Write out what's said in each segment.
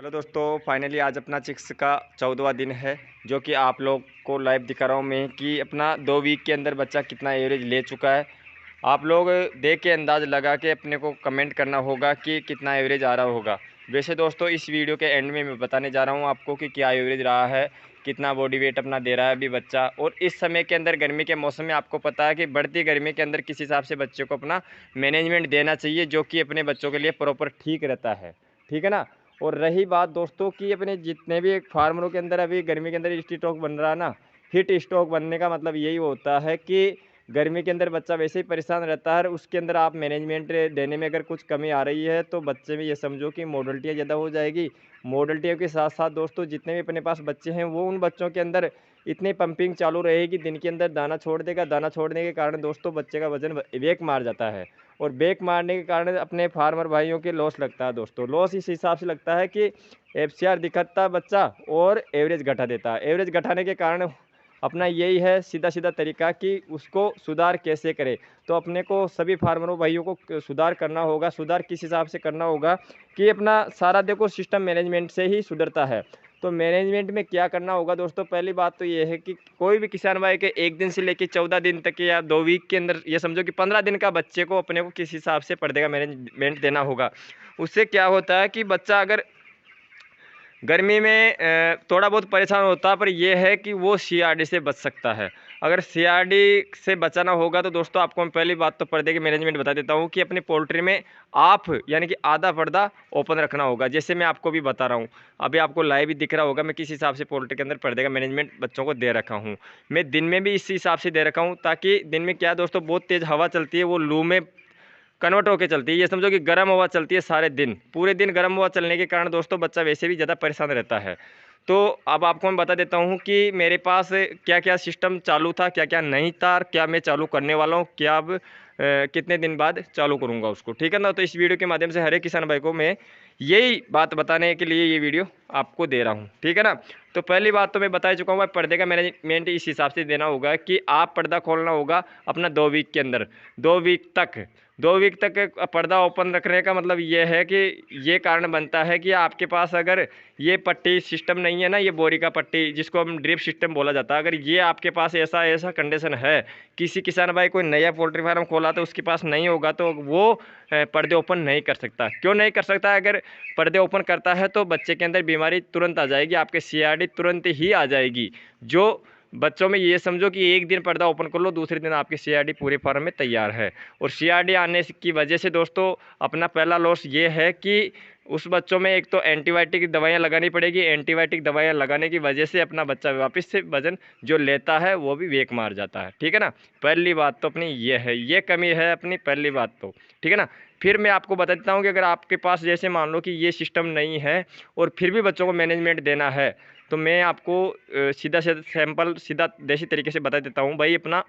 Hello दोस्तों, finally आज अपना चिक्स का 14वां दिन है, जो कि आप लोग को लाइव दिखा रहा हूँ मैं कि अपना 2 वीक के अंदर बच्चा कितना एवरेज ले चुका है। आप लोग देख के अंदाज़ लगा के अपने को कमेंट करना होगा कि कितना एवरेज आ रहा होगा। वैसे दोस्तों, इस वीडियो के एंड में मैं बताने जा रहा हूँ आपको कि क्या एवरेज रहा है, कितना बॉडी वेट अपना दे रहा है अभी बच्चा। और इस समय के अंदर गर्मी के मौसम में आपको पता है कि बढ़ती गर्मी के अंदर किस हिसाब से बच्चे को अपना मैनेजमेंट देना चाहिए, जो कि अपने बच्चों के लिए प्रॉपर ठीक रहता है। ठीक है ना। और रही बात दोस्तों कि अपने जितने भी फार्मरों के अंदर अभी गर्मी के अंदर हीट स्ट्रोक बन रहा है ना, हीट स्ट्रोक बनने का मतलब यही होता है कि गर्मी के अंदर बच्चा वैसे ही परेशान रहता है। उसके अंदर आप मैनेजमेंट देने में अगर कुछ कमी आ रही है तो बच्चे में ये समझो कि मोडल्टियाँ ज़्यादा हो जाएगी। मोडल्टियों के साथ साथ दोस्तों जितने भी अपने पास बच्चे हैं वो उन बच्चों के अंदर इतनी पंपिंग चालू रहेगी, दिन के अंदर दाना छोड़ देगा। दाना छोड़ने के कारण दोस्तों बच्चे का वजन वेक मार जाता है, और ब्रेक मारने के कारण अपने फार्मर भाइयों के लॉस लगता है। दोस्तों लॉस इस हिसाब से लगता है कि एफसीआर दिखाता बच्चा और एवरेज घटा देता है। एवरेज घटाने के कारण अपना यही है सीधा सीधा तरीका कि उसको सुधार कैसे करें। तो अपने को सभी फार्मरों भाइयों को सुधार करना होगा। सुधार किस हिसाब से करना होगा कि अपना सारा देखो सिस्टम मैनेजमेंट से ही सुधरता है। तो मैनेजमेंट में क्या करना होगा दोस्तों, पहली बात तो ये है कि कोई भी किसान भाई के 1 दिन से लेकर 14 दिन तक या 2 वीक के अंदर ये समझो कि 15 दिन का बच्चे को अपने को किस हिसाब से पर्दे का मैनेजमेंट देना होगा। उससे क्या होता है कि बच्चा अगर गर्मी में थोड़ा बहुत परेशान होता है, पर यह है कि वो सीआरडी से बच सकता है। अगर सीआरडी से बचाना होगा तो दोस्तों आपको मैं पहली बात तो पर्दे की मैनेजमेंट बता देता हूँ कि अपनी पोल्ट्री में आप यानी कि आधा पर्दा ओपन रखना होगा। जैसे मैं आपको भी बता रहा हूँ, अभी आपको लाइव भी दिख रहा होगा मैं किस हिसाब से पोल्ट्री के अंदर पर्दे का मैनेजमेंट बच्चों को दे रखा हूँ। मैं दिन में भी इस हिसाब से दे रखा हूँ, ताकि दिन में क्या दोस्तों बहुत तेज़ हवा चलती है, वो लू में कन्वर्ट होकर चलती है। ये समझो कि गर्म हवा चलती है सारे दिन, पूरे दिन गर्म हवा चलने के कारण दोस्तों बच्चा वैसे भी ज़्यादा परेशान रहता है। तो अब आपको मैं बता देता हूँ कि मेरे पास क्या क्या सिस्टम चालू था, क्या क्या नहीं था, और क्या मैं चालू करने वाला हूँ, क्या अब कितने दिन बाद चालू करूँगा उसको। ठीक है ना। तो इस वीडियो के माध्यम से हर एक किसान भाई को मैं यही बात बताने के लिए ये वीडियो आपको दे रहा हूँ। ठीक है ना। तो पहली बात तो मैं बता चुका हूँ, पर्दे का मैनेजमेंट इस हिसाब से देना होगा कि आप पर्दा खोलना होगा अपना 2 वीक के अंदर। 2 वीक तक पर्दा ओपन रखने का मतलब ये है कि ये कारण बनता है कि आपके पास अगर ये पट्टी सिस्टम नहीं है ना, ये बोरी का पट्टी जिसको हम ड्रिप सिस्टम बोला जाता है, अगर ये आपके पास ऐसा ऐसा कंडीशन है, किसी किसान भाई कोई नया पोल्ट्री फार्म खोला तो उसके पास नहीं होगा, तो वो पर्दे ओपन नहीं कर सकता। क्यों नहीं कर सकता? अगर पर्दे ओपन करता है तो बच्चे के अंदर बीमारी तुरंत आ जाएगी, आपके सीआरडी तुरंत ही आ जाएगी। जो बच्चों में ये समझो कि एक दिन पर्दा ओपन कर लो, दूसरे दिन आपकी सीआरडी पूरे फार्म में तैयार है। और सीआरडी आने की वजह से दोस्तों अपना पहला लॉस ये है कि उस बच्चों में एक तो एंटीबायोटिक दवाइयाँ लगानी पड़ेगी। एंटीबायोटिक दवाइयाँ लगाने की वजह से अपना बच्चा वापस से वजन जो लेता है वो भी वेक मार जाता है। ठीक है ना। पहली बात तो अपनी ये है, ये कमी है अपनी पहली बात तो। ठीक है ना। फिर मैं आपको बता देता हूँ कि अगर आपके पास जैसे मान लो कि ये सिस्टम नहीं है और फिर भी बच्चों को मैनेजमेंट देना है, तो मैं आपको सीधा से सैंपल सीधा देसी तरीके से बता देता हूँ। भाई अपना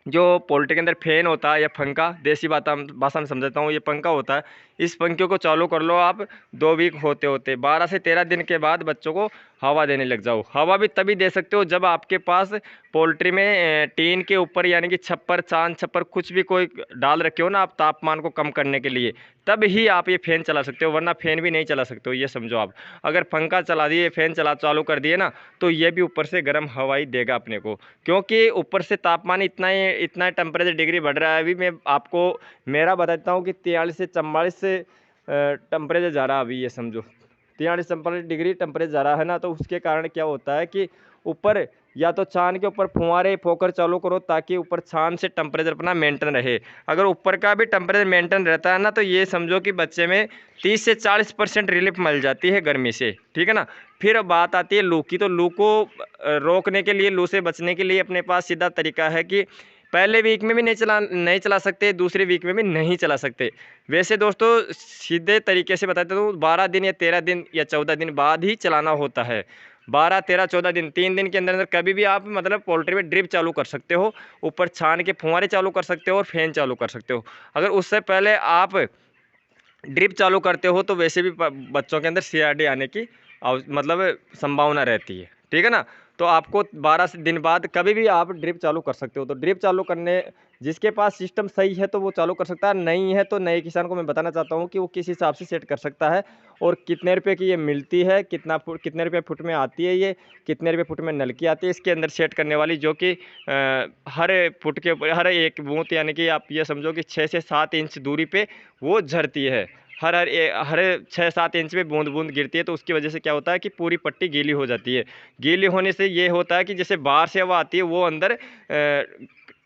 जो पोल्ट्री के अंदर फैन होता है या पंखा, देसी भाषा में समझाता हूँ, ये पंखा होता है। इस पंखे को चालू कर लो आप 2 वीक होते होते 12 से 13 दिन के बाद बच्चों को हवा देने लग जाओ। हवा भी तभी दे सकते हो जब आपके पास पोल्ट्री में टीन के ऊपर यानी कि छप्पर चांद छप्पर कुछ भी कोई डाल रखे हो ना आप तापमान को कम करने के लिए, तब ही आप ये फ़ैन चला सकते हो, वरना फ़ैन भी नहीं चला सकते हो। ये समझो आप अगर पंखा चला दिए फ़ैन चालू कर दिए ना, तो ये भी ऊपर से गर्म हवा ही देगा अपने को, क्योंकि ऊपर से तापमान इतना टेम्परेचर डिग्री बढ़ रहा है। अभी मैं आपको मेरा बताता हूँ कि 43 से 44 से टेम्परेचर जा रहा है अभी। ये समझो 43-44 डिग्री टेम्परेचर जा रहा है ना, तो उसके कारण क्या होता है कि ऊपर या तो छान के ऊपर फुहारे फोकर चालू करो, ताकि ऊपर छान से टेम्परेचर अपना मेंटेन रहे। अगर ऊपर का भी टेम्परेचर मेंटेन रहता है ना, तो ये समझो कि बच्चे में 30 से 40% रिलीफ मिल जाती है गर्मी से। ठीक है ना। फिर बात आती है लू की। तो लू को रोकने के लिए, लू से बचने के लिए अपने पास सीधा तरीका है कि पहले वीक में भी नहीं चला सकते, दूसरे वीक में भी नहीं चला सकते। वैसे दोस्तों सीधे तरीके से बताते हूँ, 12 दिन या 13 दिन या 14 दिन बाद ही चलाना होता है। 12, 13, 14 दिन, 3 दिन के अंदर अंदर कभी भी आप मतलब पोल्ट्री में ड्रिप चालू कर सकते हो, ऊपर छान के फुहारे चालू कर सकते हो और फैन चालू कर सकते हो। अगर उससे पहले आप ड्रिप चालू करते हो तो वैसे भी बच्चों के अंदर सीआरडी आने की मतलब संभावना रहती है। ठीक है ना। तो आपको 12 से दिन बाद कभी भी आप ड्रिप चालू कर सकते हो। तो ड्रिप चालू करने जिसके पास सिस्टम सही है तो वो चालू कर सकता है, नहीं है तो नए किसान को मैं बताना चाहता हूँ कि वो किस हिसाब से सेट कर सकता है और कितने रुपए की ये मिलती है, कितने रुपए फुट में आती है, ये कितने रुपए फुट में नल की आती है इसके अंदर सेट करने वाली, जो कि हर फुट के ऊपर हर एक बूंद यानी कि आप ये समझो कि 6 से 7 इंच दूरी पे वो झरती है। हर 6-7 इंच पे बूंद बूंद गिरती है। तो उसकी वजह से क्या होता है कि पूरी पट्टी गीली हो जाती है। गीली होने से ये होता है कि जैसे बाहर से हवा आती है वो अंदर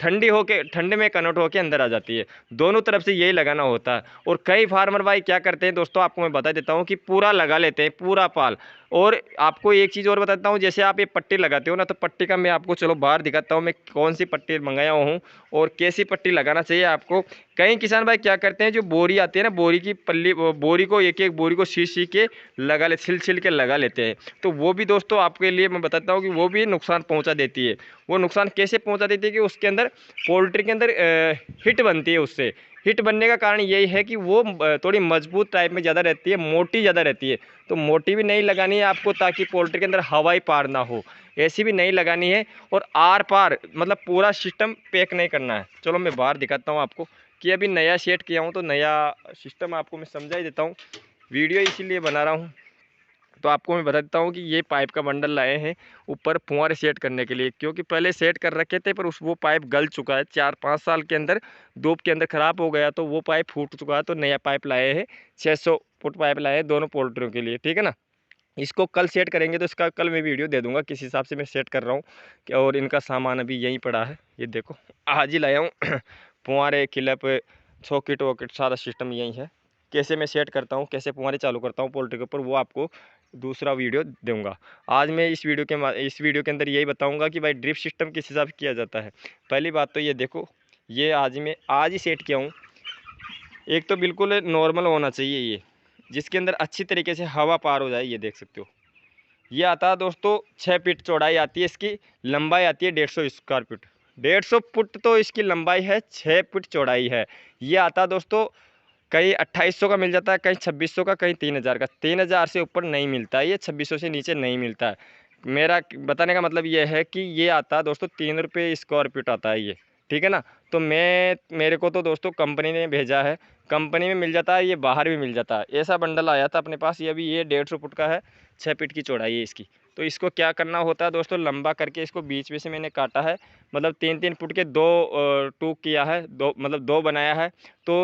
ठंडे में कन्वर्ट होकर अंदर आ जाती है। दोनों तरफ से यही लगाना होता है। और कई फार्मर भाई क्या करते हैं दोस्तों, आपको मैं बता देता हूँ कि पूरा लगा लेते हैं, पूरा पाल। और आपको एक चीज़ और बताता हूँ, जैसे आप ये पट्टी लगाते हो ना, तो पट्टी का मैं आपको चलो बाहर दिखाता हूँ मैं कौन सी पट्टी मंगाया हूँ और कैसी पट्टी लगाना चाहिए आपको। कई किसान भाई क्या करते हैं, जो बोरी आती है ना, बोरी की पल्ली, बोरी को एक एक बोरी को सी के छिल के लगा लेते हैं। तो वो भी दोस्तों आपके लिए मैं बताता हूँ कि वो भी नुकसान पहुँचा देती है। वो नुकसान कैसे पहुँचा देती है कि उसके अंदर पोल्ट्री के अंदर हिट बनती है। उससे हिट बनने का कारण यही है कि वो थोड़ी मजबूत टाइप में ज़्यादा रहती है, मोटी ज़्यादा रहती है। तो मोटी भी नहीं लगानी है आपको, ताकि पोल्ट्री के अंदर हवाई पार ना हो, ऐसी भी नहीं लगानी है। और आर पार मतलब पूरा सिस्टम पैक नहीं करना है। चलो मैं बाहर दिखाता हूँ आपको कि अभी नया सेट किया हूँ, तो नया सिस्टम आपको मैं समझा ही देता हूँ। वीडियो इसीलिए बना रहा हूँ। तो आपको मैं बता देता हूँ कि ये पाइप का बंडल लाए हैं ऊपर फुहारे सेट करने के लिए, क्योंकि पहले सेट कर रखे थे पर वो पाइप गल चुका है। 4-5 साल के अंदर धूप के अंदर ख़राब हो गया, तो वो पाइप फूट चुका है। तो नया पाइप लाए हैं, 600 फुट पाइप लाए हैं दोनों पोल्ट्रियों के लिए, ठीक है ना। इसको कल सेट करेंगे, तो इसका कल मैं वीडियो दे दूंगा किस हिसाब से मैं सेट कर रहा हूँ। और इनका सामान अभी यहीं पड़ा है, ये देखो आज ही लाया हूँ। फुहारे, क्लिप, सॉकेट वॉकेट सारा सिस्टम यही है। कैसे मैं सेट करता हूँ, कैसे फुहारे चालू करता हूँ पोल्ट्री के ऊपर, वो आपको दूसरा वीडियो दूंगा। आज मैं इस वीडियो के अंदर यही बताऊंगा कि भाई ड्रिप सिस्टम किस हिसाब से किया जाता है। पहली बात तो ये देखो, ये आज ही सेट किया हूँ। एक तो बिल्कुल नॉर्मल होना चाहिए ये, जिसके अंदर अच्छी तरीके से हवा पार हो जाए। ये देख सकते हो, ये आता है दोस्तों 6 फीट चौड़ाई आती है इसकी, लंबाई आती है 150 स्क्वायर फीट। 150 फुट तो इसकी लंबाई है, 6 फीट चौड़ाई है। ये आता है दोस्तों कहीं 2800 का मिल जाता है, कहीं 2600 का, कहीं 3000 का। 3000 से ऊपर नहीं मिलता है ये, 2600 से नीचे नहीं मिलता है। मेरा बताने का मतलब ये है कि ये आता है दोस्तों 3 रुपये स्क्वायर फीट आता है ये, ठीक है ना। तो मेरे को तो दोस्तों कंपनी ने भेजा है, कंपनी में मिल जाता है, ये बाहर भी मिल जाता है। ऐसा बंडल आया था अपने पास, ये अभी ये 150 फुट का है, 6 फीट की चौड़ाई है इसकी। तो इसको क्या करना होता है दोस्तों, लंबा करके इसको बीच में से मैंने काटा है, मतलब 3-3 फुट के 2 टूक किया है, 2 मतलब 2 बनाया है। तो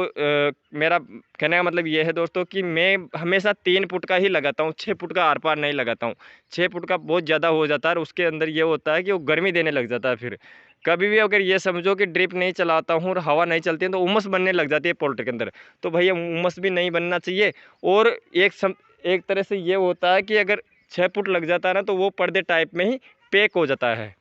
मेरा कहने का मतलब ये है दोस्तों कि मैं हमेशा 3 फुट का ही लगाता हूँ, 6 फुट का आर पार नहीं लगाता हूँ। 6 फुट का बहुत ज़्यादा हो जाता है और उसके अंदर ये होता है कि वो गर्मी देने लग जाता है। फिर कभी भी अगर ये समझो कि ड्रिप नहीं चलाता हूँ और हवा नहीं चलती है, तो उमस बनने लग जाती है पोल्ट्री के अंदर। तो भैया उमस भी नहीं बनना चाहिए। और एक तरह से ये होता है कि अगर 6 फुट लग जाता है ना, तो वो पर्दे टाइप में ही पैक हो जाता है।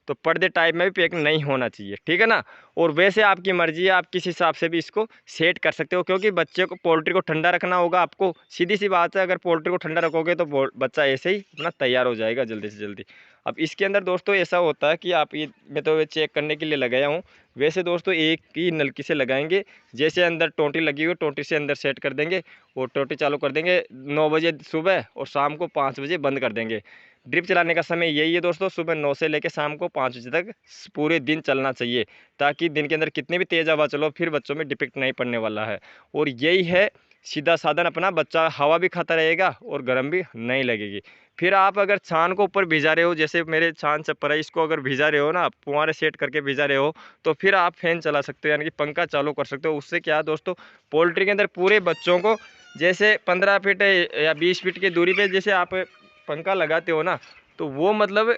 तो पर्दे टाइप में भी पैक नहीं होना चाहिए, ठीक है ना। और वैसे आपकी मर्जी है, आप किस हिसाब से भी इसको सेट कर सकते हो, क्योंकि बच्चे को पोल्ट्री को ठंडा रखना होगा आपको। सीधी सी बात है, अगर पोल्ट्री को ठंडा रखोगे तो बच्चा ऐसे ही अपना तैयार हो जाएगा जल्दी से जल्दी। अब इसके अंदर दोस्तों ऐसा होता है कि आप ये, मैं तो चेक करने के लिए लगाया हूँ। वैसे दोस्तों एक ही नलकी से लगाएंगे, जैसे अंदर टोंटी लगी हुई, टोंटी से अंदर सेट कर देंगे और टोंटी चालू कर देंगे 9 बजे सुबह, और शाम को 5 बजे बंद कर देंगे। ड्रिप चलाने का समय यही है दोस्तों, सुबह 9 से लेकर शाम को 5 बजे तक पूरे दिन चलना चाहिए, ताकि दिन के अंदर कितनी भी तेज़ हवा चलो फिर बच्चों में डिफेक्ट नहीं पड़ने वाला है। और यही है सीधा साधन, अपना बच्चा हवा भी खाता रहेगा और गर्म भी नहीं लगेगी। फिर आप अगर छान को ऊपर भिजा रहे हो, जैसे मेरे छान छप्पर है, इसको अगर भिजा रहे हो ना, फुहारे सेट करके भिजा रहे हो, तो फिर आप फैन चला सकते हो, यानी कि पंखा चालू कर सकते हो। उससे क्या है दोस्तों, पोल्ट्री के अंदर पूरे बच्चों को, जैसे 15 फीट या 20 फीट की दूरी पे जैसे आप पंखा लगाते हो ना, तो वो मतलब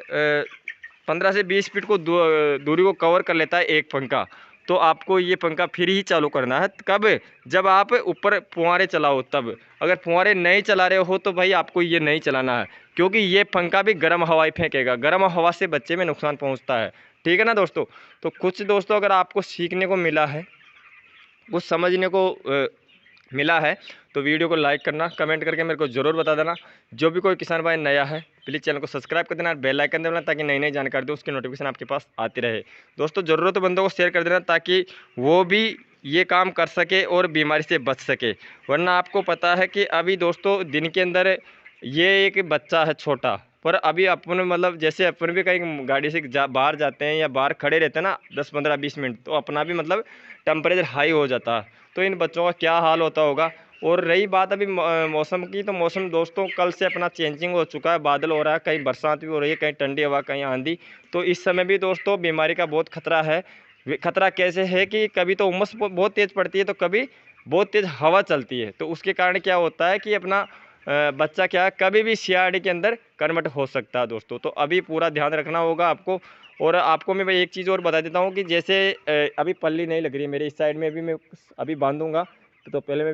15 से 20 फीट को दूरी को कवर कर लेता है एक पंखा। तो आपको ये पंखा फिर ही चालू करना है, कब, जब आप ऊपर फुहारे चलाओ तब। अगर फुहारे नहीं चला रहे हो तो भाई आपको ये नहीं चलाना है, क्योंकि ये पंखा भी गर्म हवाई फेंकेगा, गर्म हवा से बच्चे में नुकसान पहुंचता है, ठीक है ना दोस्तों। तो कुछ दोस्तों अगर आपको सीखने को मिला है, कुछ समझने को मिला है, तो वीडियो को लाइक करना, कमेंट करके मेरे को ज़रूर बता देना। जो भी कोई किसान भाई नया है, प्लीज़ चैनल को सब्सक्राइब कर देना, बेल आइकन देना, ताकि नई नई जानकारी दो उसकी नोटिफिकेशन आपके पास आती रहे। दोस्तों ज़रूरतमंदों को शेयर कर देना, ताकि वो भी ये काम कर सके और बीमारी से बच सके। वरना आपको पता है कि अभी दोस्तों दिन के अंदर ये एक बच्चा है छोटा, पर अभी अपन मतलब जैसे अपन भी कहीं गाड़ी से बाहर जाते हैं या बाहर खड़े रहते हैं ना 10-15-20 मिनट, तो अपना भी मतलब टेम्परेचर हाई हो जाता है। तो इन बच्चों का क्या हाल होता होगा। और रही बात अभी मौसम की, तो मौसम दोस्तों कल से अपना चेंजिंग हो चुका है, बादल हो रहा है, कहीं बरसात भी हो रही है, कहीं ठंडी हवा, कहीं आंधी। तो इस समय भी दोस्तों बीमारी का बहुत खतरा है। खतरा कैसे है कि कभी तो उमस बहुत तेज़ पड़ती है, तो कभी बहुत तेज़ हवा चलती है। तो उसके कारण क्या होता है कि अपना बच्चा क्या है कभी भी सीआरडी के अंदर कन्वर्ट हो सकता है दोस्तों। तो अभी पूरा ध्यान रखना होगा आपको। और आपको मैं भाई एक चीज़ और बता देता हूँ कि जैसे अभी पल्ली नहीं लग रही है मेरे इस साइड में, भी मैं अभी बांधूंगा। तो पहले मैं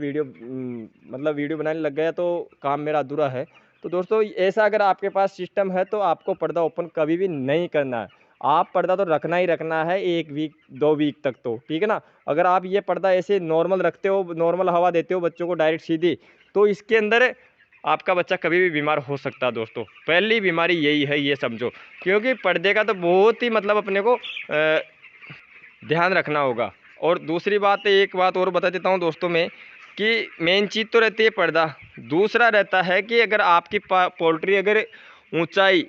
मतलब वीडियो बनाने लग गया तो काम मेरा अधूरा है। तो दोस्तों ऐसा अगर आपके पास सिस्टम है तो आपको पर्दा ओपन कभी भी नहीं करना है। आप पर्दा तो रखना ही रखना है 1 वीक 2 वीक तक, तो ठीक है ना। अगर आप ये पर्दा ऐसे नॉर्मल रखते हो, नॉर्मल हवा देते हो बच्चों को डायरेक्ट सीधी, तो इसके अंदर आपका बच्चा कभी भी बीमार हो सकता है दोस्तों। पहली बीमारी यही है, ये समझो। क्योंकि पर्दे का तो बहुत ही मतलब अपने को ध्यान रखना होगा। और दूसरी बात, एक बात और बता देता हूँ दोस्तों में, कि मेन चीज़ तो रहती है पर्दा। दूसरा रहता है कि अगर आपकी पोल्ट्री अगर ऊंचाई,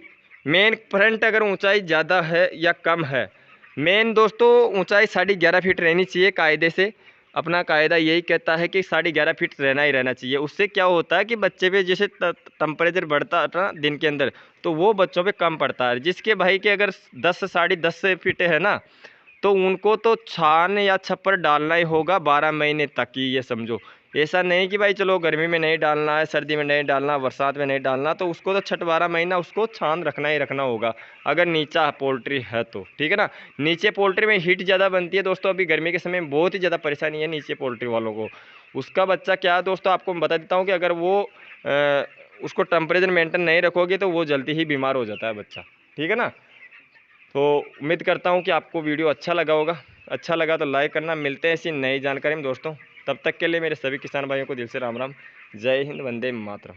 मेन फ्रंट अगर ऊंचाई ज़्यादा है या कम है, मेन दोस्तों ऊंचाई 11.5 फीट रहनी चाहिए कायदे से। अपना कायदा यही कहता है कि 11.5 फीट रहना ही रहना चाहिए। उससे क्या होता है कि बच्चे पे जैसे टेम्परेचर बढ़ता है ना दिन के अंदर, तो वो बच्चों पे कम पड़ता है। जिसके भाई के अगर 10 10.5 फीट है ना, तो उनको तो छान या छप्पर डालना ही होगा 12 महीने तक ही, ये समझो। ऐसा नहीं कि भाई चलो गर्मी में नहीं डालना है, सर्दी में नहीं डालना, बरसात में नहीं डालना, तो उसको तो 6-12 महीना उसको छान रखना ही रखना होगा, अगर नीचा पोल्ट्री है तो, ठीक है ना। नीचे पोल्ट्री में हीट ज़्यादा बनती है दोस्तों, अभी गर्मी के समय में बहुत ही ज़्यादा परेशानी है नीचे पोल्ट्री वालों को। उसका बच्चा क्या है दोस्तों, आपको मैं बता देता हूँ कि अगर वो उसको टेम्परेचर मेंटेन नहीं रखोगे तो वो जल्दी ही बीमार हो जाता है बच्चा, ठीक है ना। तो उम्मीद करता हूँ कि आपको वीडियो अच्छा लगा होगा। अच्छा लगा तो लाइक करना। मिलते हैं ऐसी नई जानकारी में दोस्तों। तब तक के लिए मेरे सभी किसान भाइयों को दिल से राम राम। जय हिंद, वंदे मातरम।